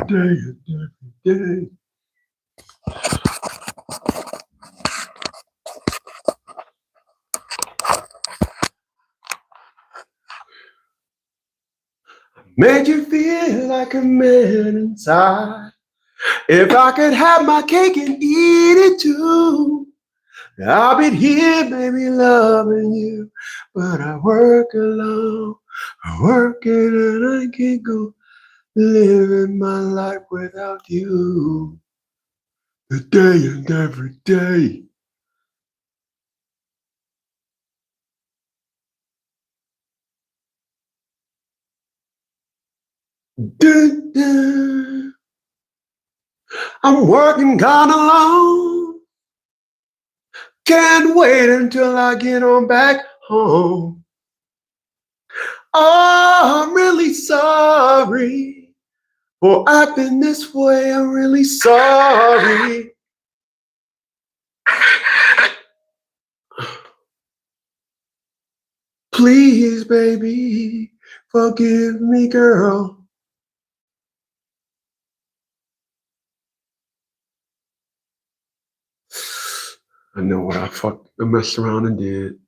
day and every day. Made you feel like a man inside. If I could have my cake and eat it too, I'll be here, baby, loving you. But I work alone, I work it and I can't go living my life without you. The day and every day. Dun, dun. I'm working kind of long. Can't wait until I get on back home. Oh, I'm really sorry for acting this way. I'm really sorry. Please, baby, forgive me, girl. I know what I messed around and did.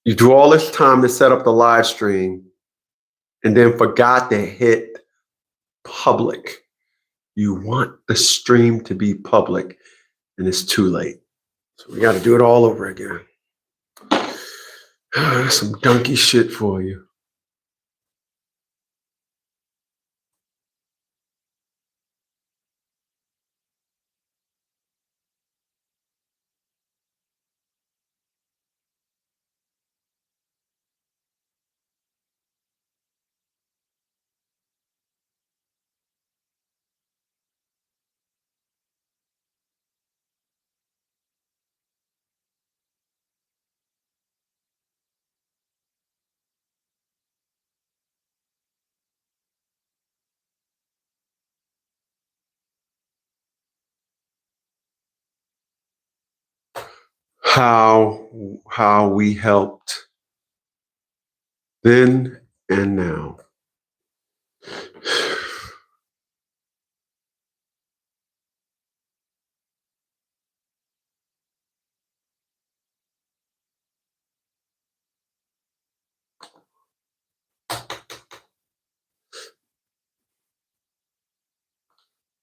You do all this time to set up the live stream and then forgot to hit public. You want the stream to be public and it's too late. So we got to do it all over again. That's some donkey shit for you. How we helped then and now.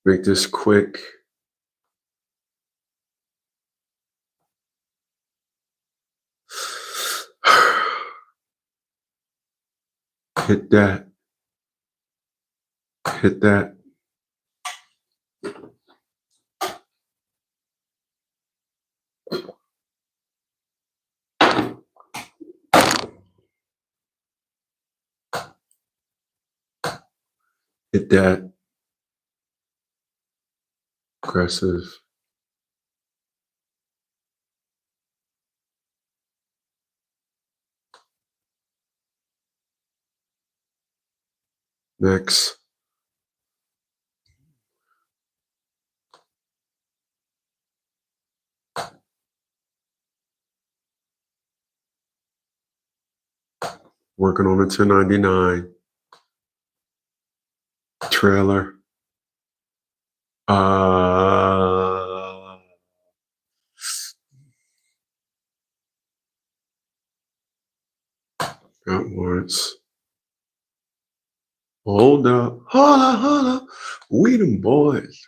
Make this quick. Hit that. Hit that. Hit that. Aggressive. Next. Working on a 1099. Trailer. Got warrants. Hold up. Hold up. We them boys.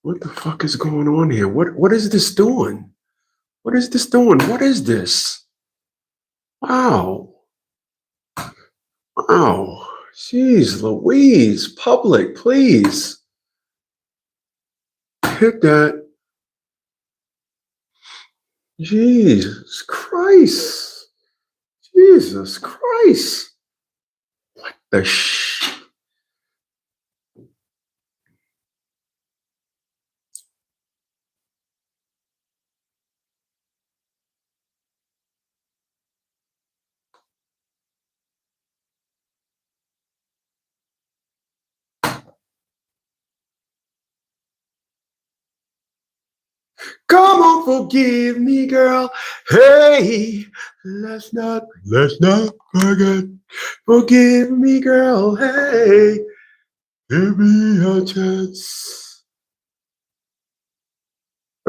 What the fuck is going on here? What is this doing? What is this doing? What is this? Wow. Wow. Jeez Louise. Public, please. Hit that. Jesus Christ. Jesus Christ. What the sh... Come on, forgive me, girl. Hey, let's not forget. Forgive me, girl. Hey, give me a chance.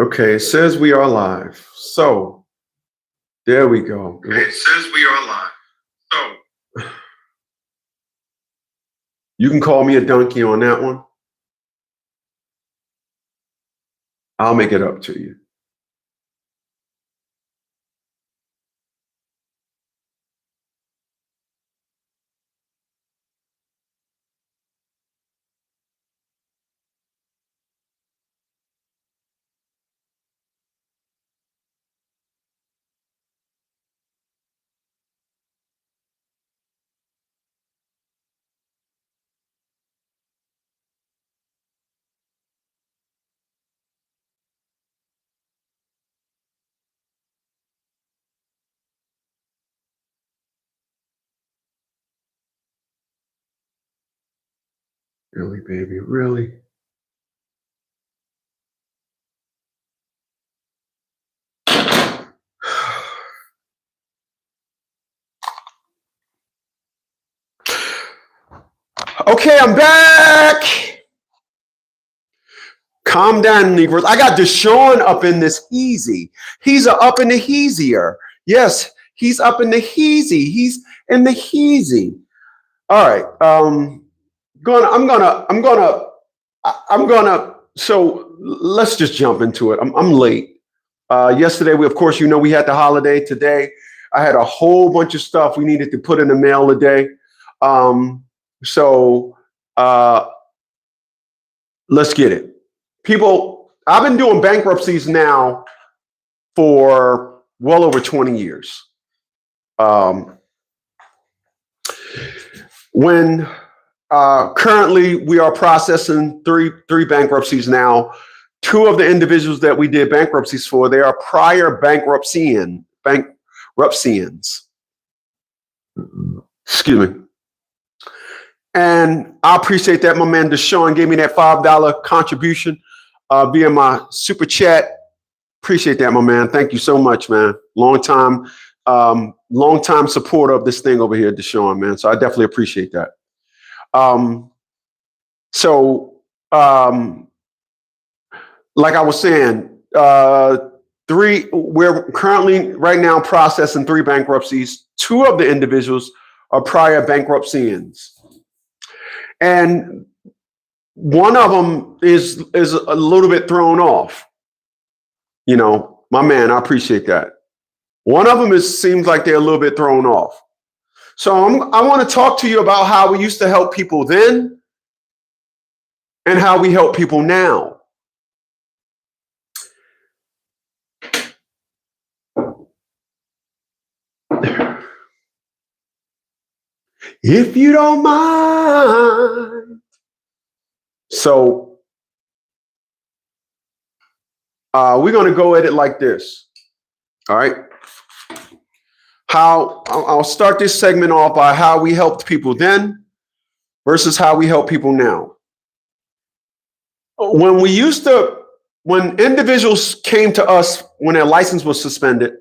Okay, it says we are live. So, there we go. Okay, it says we are live. So, you can call me a donkey on that one. I'll make it up to you. Really, baby, really? Okay, I'm back. Calm down, Negroes. I got Deshaun up in this heezy. He's up in the heezier. Yes, he's up in the heezy. He's in the heezy. All right. I'm gonna. So let's just jump into it. I'm late. Yesterday, of course, we had the holiday. Today, I had a whole bunch of stuff we needed to put in the mail today. So let's get it. People, I've been doing bankruptcies now for well over 20 years. When currently we are processing three bankruptcies now. Two of the individuals that we did bankruptcies for, they are prior bankruptcyans. Excuse me. And I appreciate that. My man Deshaun gave me that $5 contribution via my super chat. Appreciate that, my man. Thank you so much, man. Long time supporter of this thing over here, Deshaun, man. So I definitely appreciate that. Like I was saying, we're currently right now processing 3 bankruptcies. 2 of the individuals are prior bankruptcyans. And one of them is a little bit thrown off. My man, I appreciate that. One of them seems like they're a little bit thrown off. So I want to talk to you about how we used to help people then and how we help people now. If you don't mind. So we're going to go at it like this. All right. I'll start this segment off by how we helped people then versus how we help people now. When individuals came to us when their license was suspended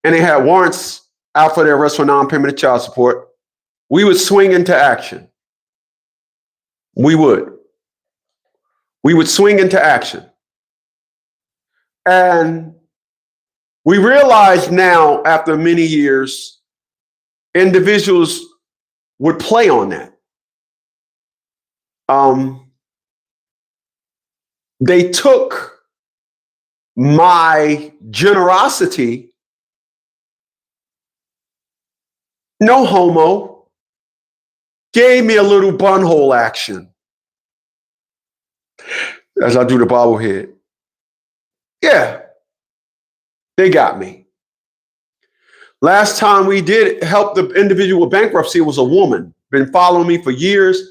and they had warrants out for their arrest for non-payment of child support, we would swing into action. We would swing into action. And we realize now, after many years, individuals would play on that. they took my generosity, no homo, gave me a little bunhole action as I do the bobblehead. Yeah, they got me. Last time we did help the individual with bankruptcy, it was a woman. Been following me for years.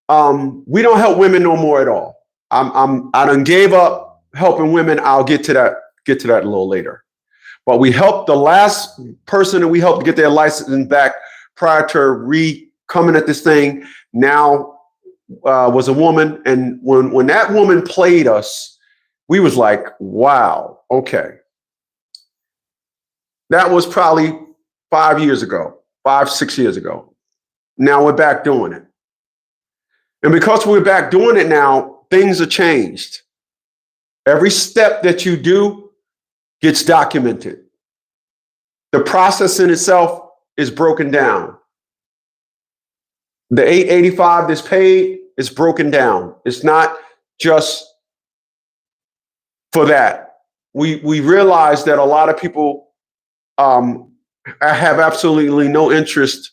We don't help women no more at all. I done gave up helping women. I'll get to that a little later. But we helped the last person that we helped to get their license back prior to coming at this thing. Now was a woman, and when that woman played us, we was like, wow, okay. That was probably 5 years ago, 6 years ago. Now we're back doing it. And because we're back doing it now, things are changed. Every step that you do gets documented. The process in itself is broken down. The $885 that's paid is broken down. It's not just for that. We realize that a lot of people have absolutely no interest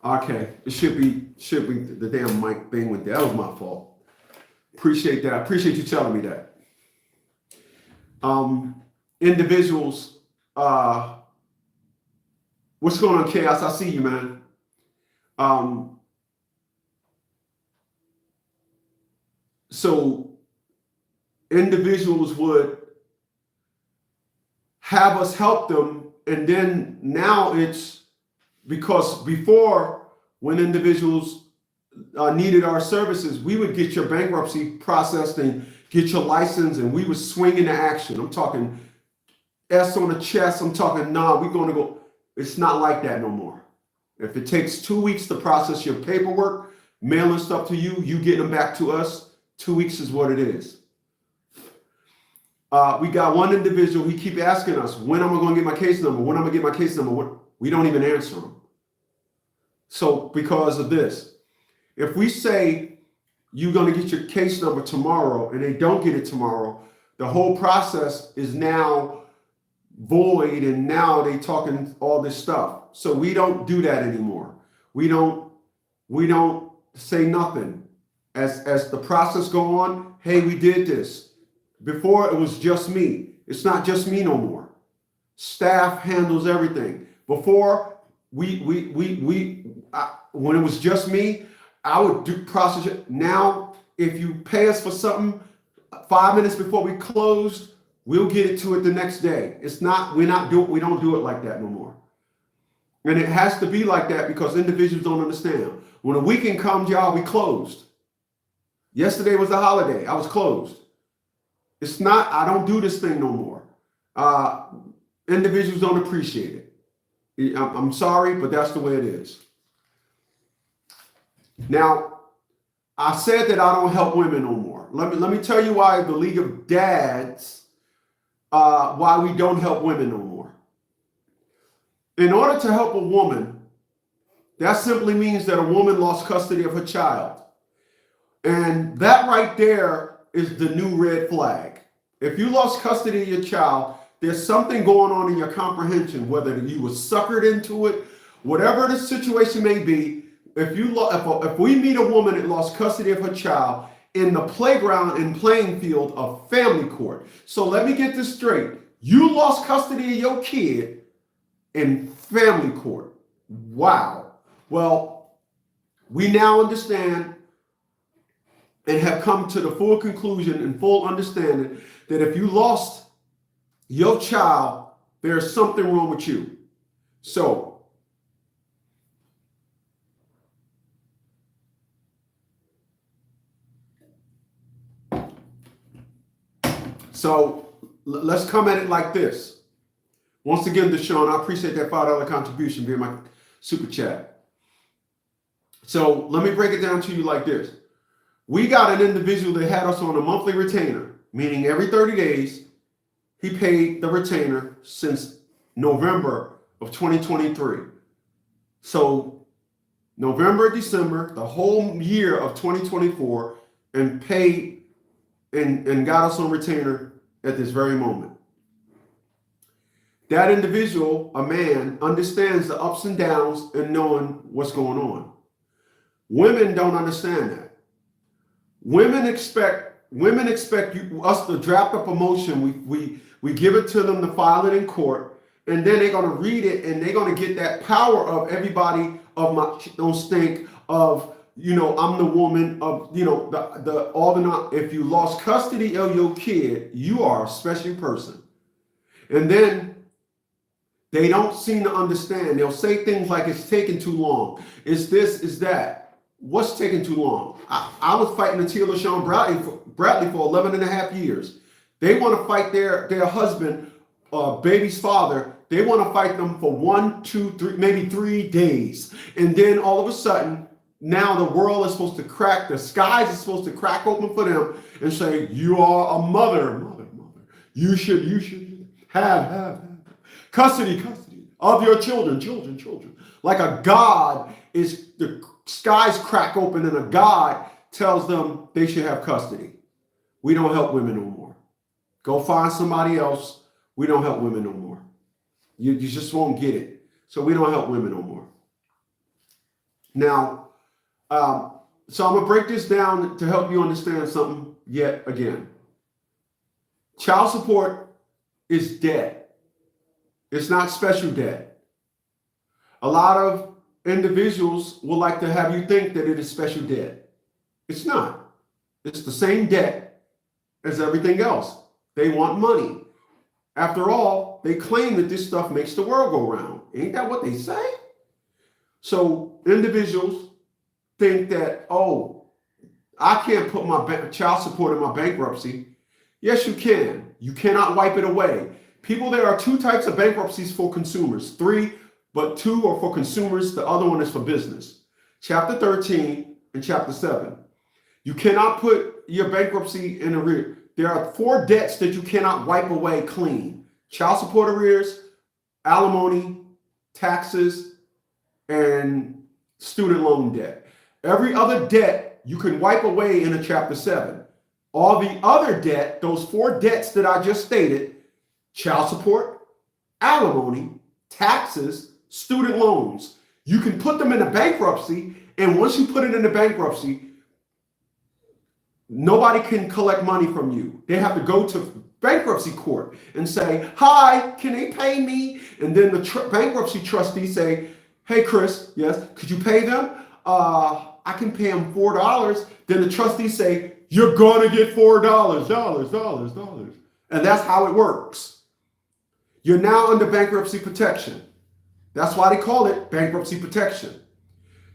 Okay, it should be the damn mic thing went there. That was my fault. Appreciate that. I appreciate you telling me that. Individuals, what's going on, Chaos? I see you, man. So individuals would have us help them, and then now it's because before, when individuals needed our services, we would get your bankruptcy processed and get your license, and we would swing into action. I'm talking S on the chest. I'm talking, nah, we're going to go. It's not like that no more. If it takes 2 weeks to process your paperwork, mailing stuff to you, you get them back to us, 2 weeks is what it is. We got one individual, he keep asking us, when am I going to get my case number? When am I going to get my case number? We don't even answer him. So because of this, if we say you're going to get your case number tomorrow and they don't get it tomorrow, the whole process is now void, and now they talking all this stuff. So we don't do that anymore. We don't say nothing. As the process go on, hey, we did this. Before it was just me. It's not just me no more. Staff handles everything. Before when it was just me, I would do process it. Now, if you pay us for something 5 minutes before we closed, we'll get it to it the next day. We don't do it like that no more. And it has to be like that because individuals don't understand. When a weekend comes, y'all, we closed. Yesterday was the holiday. I was closed. It's not, I don't do this thing no more. Individuals don't appreciate it. I'm sorry, but that's the way it is. Now, I said that I don't help women no more. Let me tell you why the League of Dads, why we don't help women no more. In order to help a woman, that simply means that a woman lost custody of her child. And that right there is the new red flag. If you lost custody of your child, there's something going on in your comprehension, whether you were suckered into it, whatever the situation may be. If we meet a woman that lost custody of her child in the playground and playing field of family court. So let me get this straight. You lost custody of your kid in family court. Wow. Well, we now understand and have come to the full conclusion and full understanding that if you lost your child, there's something wrong with you. So let's come at it like this. Once again, Deshaun, I appreciate that $5 contribution via my super chat. So let me break it down to you like this. We got an individual that had us on a monthly retainer, meaning every 30 days, he paid the retainer since November of 2023. So November, December, the whole year of 2024, and paid and got us on retainer at this very moment. That individual, a man, understands the ups and downs and knowing what's going on. Women don't understand that. Women expect us to draft up a motion. We give it to them to file it in court, and then they're going to read it, and they're going to get that power of everybody of my don't stink of, I'm the woman of, if you lost custody of your kid, you are a special person. And then they don't seem to understand. They'll say things like it's taking too long. It's this, it's that. What's taking too long? I was fighting Tia LaShawn Bradley for 11 and a half years. They want to fight their husband, baby's father. They want to fight them for 1, 2, 3, maybe 3 days. And then all of a sudden, now the world is supposed to crack, the skies are supposed to crack open for them and say, you are a mother. You should have custody of your children. Like a God is, the skies crack open and a God tells them they should have custody. We don't help women no more. Go find somebody else. We don't help women no more. You just won't get it. So we don't help women no more. Now, so I'm going to break this down to help you understand something yet again. Child support is debt. It's not special debt. A lot of individuals will like to have you think that it is special debt. It's not. It's the same debt as everything else. They want money. After all, they claim that this stuff makes the world go round. Ain't that what they say? So individuals think that, I can't put my child support in my bankruptcy. Yes, you can. You cannot wipe it away. People, there are 2 types of bankruptcies for consumers. 3, but 2 are for consumers. The other one is for business. Chapter 13 and chapter 7. You cannot put your bankruptcy in arrears. There are 4 debts that you cannot wipe away clean. Child support arrears, alimony, taxes, and student loan debt. Every other debt you can wipe away in a chapter 7. All the other debt, those 4 debts that I just stated, child support, alimony, taxes, student loans, you can put them in a bankruptcy, and once you put it in the bankruptcy, nobody can collect money from you. They have to go to bankruptcy court and say, hi, can they pay me? And then the bankruptcy trustee say, hey, Chris, yes, could you pay them? I can pay them $4. Then the trustee say, you're going to get $4. And that's how it works. You're now under bankruptcy protection. That's why they call it bankruptcy protection.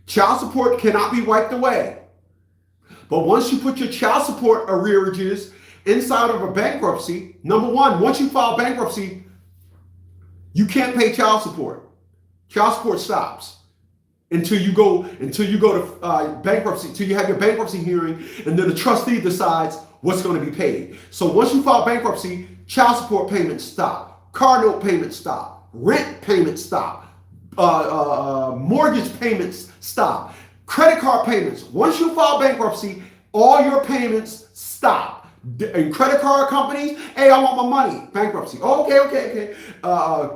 Child support cannot be wiped away. But once you put your child support arrearages inside of a bankruptcy, number one, once you file bankruptcy, you can't pay child support. Child support stops until you go to bankruptcy, until you have your bankruptcy hearing, and then the trustee decides what's going to be paid. So once you file bankruptcy, child support payments stop, car note payments stop, rent payments stop, mortgage payments stop, credit card payments. Once you file bankruptcy, all your payments stop. And credit card companies, hey, I want my money. Bankruptcy. Oh, okay.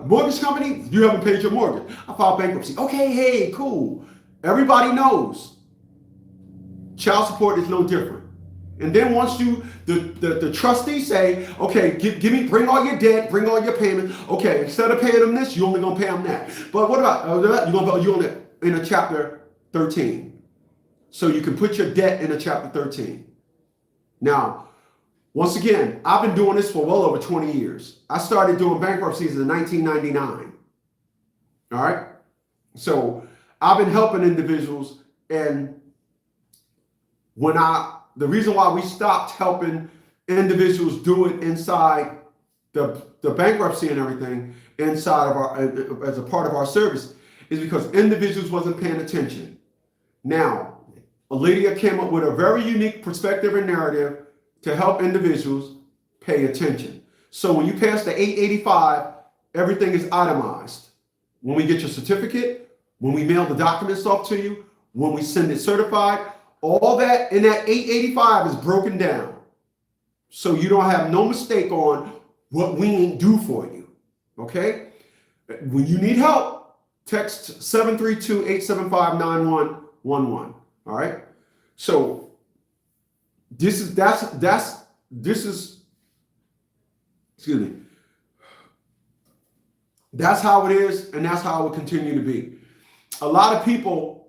Mortgage company, you haven't paid your mortgage. I filed bankruptcy. Okay, hey, cool. Everybody knows child support is no different. And then once the trustees say, okay, bring all your debt, bring all your payments. Okay, instead of paying them this, you're only gonna pay them that. But what about you only in a chapter 13? So you can put your debt in a chapter 13. Now, once again, I've been doing this for well over 20 years. I started doing bankruptcies in 1999. All right? So I've been helping individuals, and the reason why we stopped helping individuals do it inside the bankruptcy and everything inside of as a part of our service is because individuals wasn't paying attention. Now, Lydia came up with a very unique perspective and narrative to help individuals pay attention. So when you pass the 885, everything is itemized. When we get your certificate, when we mail the documents off to you, when we send it certified, all that in that 885 is broken down. So you don't have no mistake on what we ain't do for you. Okay? When you need help, text 732-875-9111. All right. So excuse me. That's how it is, and that's how it will continue to be. A lot of people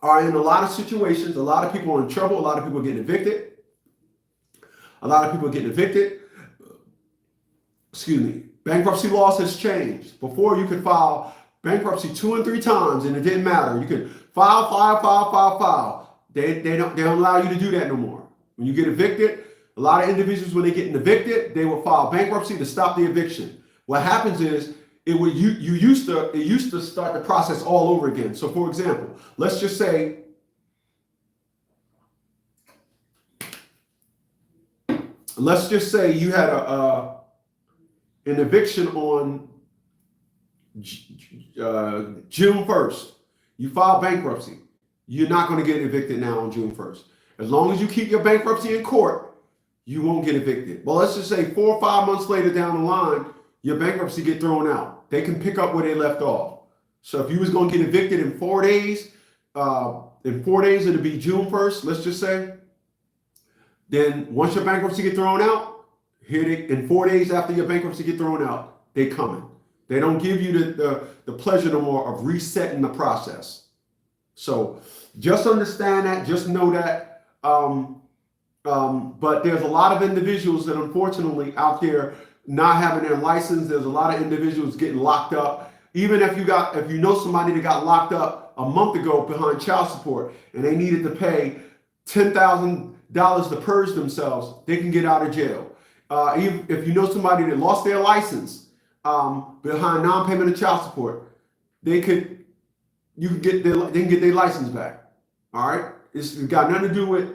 are in a lot of situations. A lot of people are in trouble. A lot of people are getting evicted. Excuse me. Bankruptcy laws has changed. Before you could file bankruptcy 2 and 3 times and it didn't matter. You could file. They don't allow you to do that no more. When you get evicted, a lot of individuals, when they get evicted, they will file bankruptcy to stop the eviction. What happens is it used to start the process all over again. So for example, let's just say you had an eviction on June 1st. You file bankruptcy. You're not going to get evicted now on June 1st. As long as you keep your bankruptcy in court, you won't get evicted. Well, let's just say 4 or 5 months later down the line, your bankruptcy get thrown out. They can pick up where they left off. So if you was going to get evicted in 4 days, it'll be June 1st, let's just say. Then once your bankruptcy get thrown out, in 4 days after your bankruptcy get thrown out, they coming. They don't give you the pleasure no more of resetting the process. So just understand that, just know that. But there's a lot of individuals that unfortunately out there not having their license. There's a lot of individuals getting locked up. Even if you know somebody that got locked up a month ago behind child support and they needed to pay $10,000 to purge themselves, they can get out of jail. Even if you know somebody that lost their license behind non-payment of child support, they can get their license back. All right, it's got nothing to do with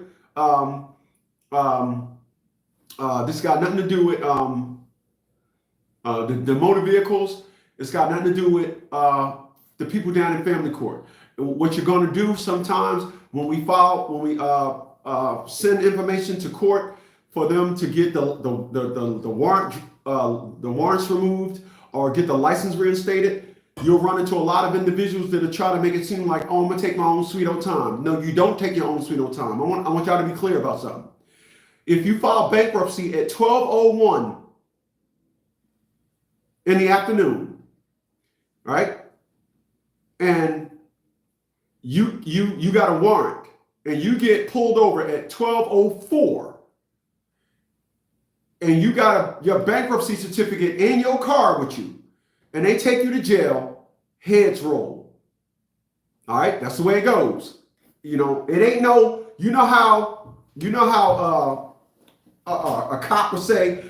the motor vehicles. It's got nothing to do with the people down in family court. What you're going to do sometimes when we send information to court for them to get the warrants removed or get the license reinstated, you'll run into a lot of individuals that are trying to make it seem like, oh, I'm going to take my own sweet old time. No, you don't take your own sweet old time. I want y'all to be clear about something. If you file bankruptcy at 12:01 in the afternoon, right, and you got a warrant and you get pulled over at 12:04 and you got your bankruptcy certificate in your car with you, and they take you to jail, heads roll. All right, that's the way it goes. You know, it ain't no. You know how a cop would say.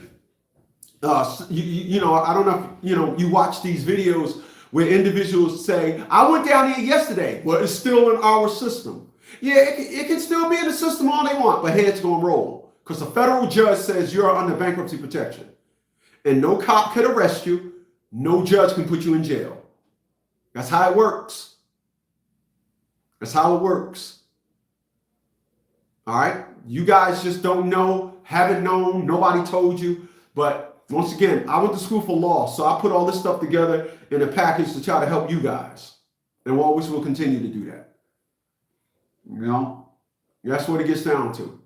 You know, I don't know if you watch these videos where individuals say, "I went down here yesterday." Well, it's still in our system. Yeah, it can still be in the system all they want, but heads gonna roll because the federal judge says you're under bankruptcy protection, and no cop could arrest you. No judge can put you in jail. That's how it works. That's how it works. All right. You guys just don't know haven't known, nobody told you. But once again, I went to school for law, so I put all this stuff together in a package to try to help you guys. And we always will continue to do that. You know, that's what it gets down to.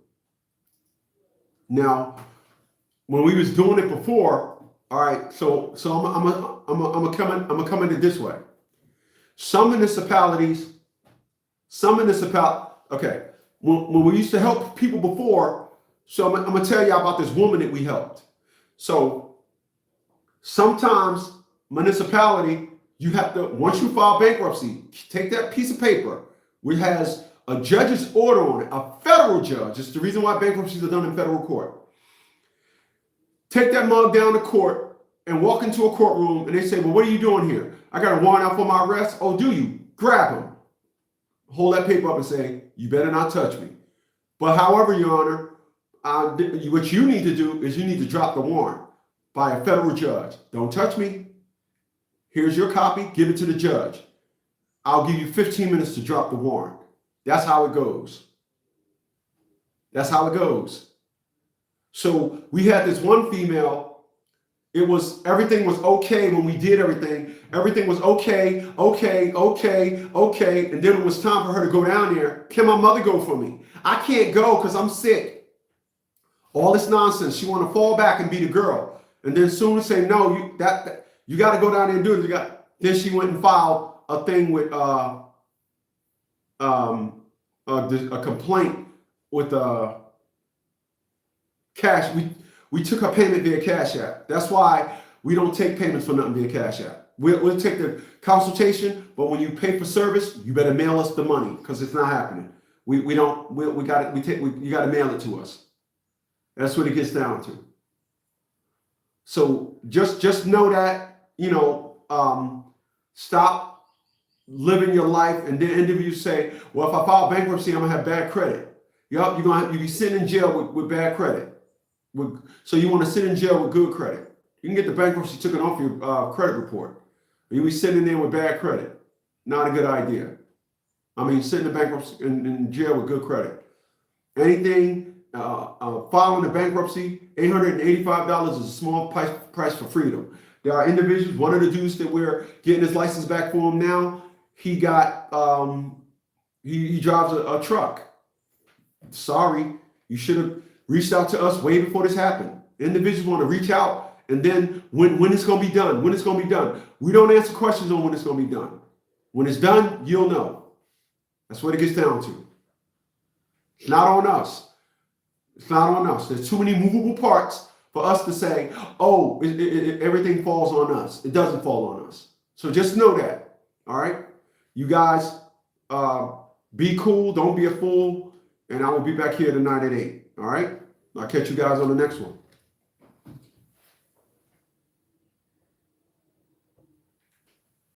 Now, when we was doing it before, all right, so I'm gonna come at it this way. Some municipalities, okay, when we used to help people before, so I'm gonna tell you about this woman that we helped. So sometimes municipality, you have to, once you file bankruptcy, take that piece of paper which has a judge's order on it, a federal judge. It's the reason why bankruptcies are done in federal court. Take that mug down to court and walk into a courtroom and they say, well, what are you doing here? I got a warrant out for my arrest. Oh, do you? Grab him. Hold that paper up and say, you better not touch me. But however, Your Honor, what you need to do is you need to drop the warrant by a federal judge. Don't touch me. Here's your copy. Give it to the judge. I'll give you 15 minutes to drop the warrant. That's how it goes. That's how it goes. So we had this one female. Everything was okay when we did everything. Everything was okay. And then it was time for her to go down there. Can my mother go for me? I can't go because I'm sick. All this nonsense. She want to fall back and be the girl. And then soon as say, no, you got to go down there and do it. Then she went and filed a thing with a complaint with cash. We took her payment via Cash App. That's why we don't take payments for nothing via Cash App. We'll take the consultation, but when you pay for service, you better mail us the money because it's not happening. You got to mail it to us. That's what it gets down to. So just know that, stop living your life, and then individuals say, well, if I file bankruptcy, I'm gonna have bad credit. Yup, you'll be sitting in jail with bad credit. So you want to sit in jail with good credit. You can get the bankruptcy taken off your credit report. You'll be sitting there with bad credit. Not a good idea. I mean, sitting in bankruptcy in jail with good credit. Anything filing the bankruptcy, $885 is a small price for freedom. There are individuals. One of the dudes that we're getting his license back for him now, he got he drives a truck. Sorry, you should have reached out to us way before this happened. Individuals want to reach out, and then when it's going to be done, when it's going to be done. We don't answer questions on when it's going to be done. When it's done, you'll know. That's what it gets down to. It's not on us. It's not on us. There's too many movable parts for us to say, oh, everything falls on us. It doesn't fall on us. So just know that. All right. You guys be cool. Don't be a fool. And I will be back here tonight at 8. All right. I'll catch you guys on the next one.